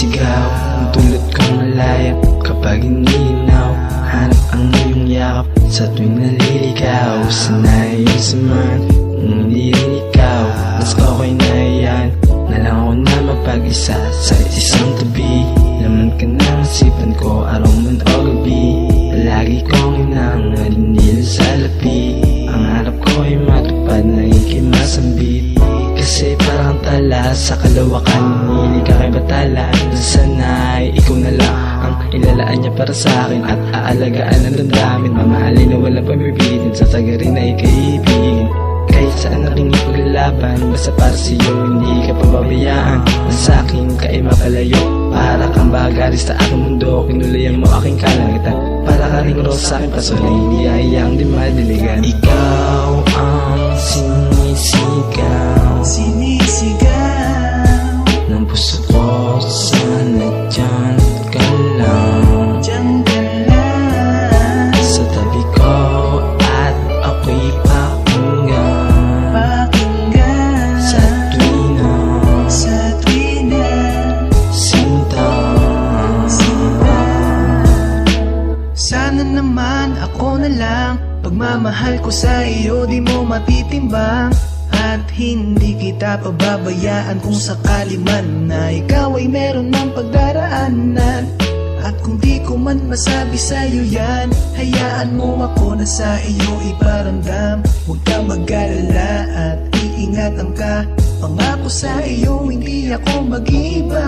sumisigaw, ang dulot kong malaya kapag ininaw. Hanap ang iyong yakap sa tuwing naliligaw. Sanay yung saman kung hindi rin ikaw. Mas okay na yan, na lang ako na mapag-isa sa isang tabi. Laman ka ng isipan ko, araw man o gabi. Palagi kong hinangalindil sa labi. Ang harap ko ay matupad na ikimasambit. Kasi parang tala sa kalawakan, hindi ka kay batala. Sanay, ikaw na lang ang ilalaan niya para sa akin. At aalagaan ang damdamin, mamahalin na walang pamipitin. Sa tagarin na ikaibigin, kahit saan aking ipaglalaban. Basta para sa'yo, hindi ka pababayaan. Sa akin ka ay mapalayo, para kang bagaris sa aking mundo. Kinulayan mo aking kalangitan, para ka ring rose sa aking paso na hindi hayang di madiligan. Ikaw ang sinisigaw ng puso ko, sana dyan ka lang. Sa tabi ko at ako'y pakinggan. Sa tuwina sinta. Sana naman ako na lang, pagmamahal ko sa iyo di mo matitimbang. At hindi kita pababayaan kung sakali man na ikaw ay meron ng pagdaraanan. At kung di ko man masabi sa'yo yan, hayaan mo ako na sa iyo iparamdam. Huwag kang mag-alala at iingatan ka. Pangako sa iyo hindi ako mag-iiba.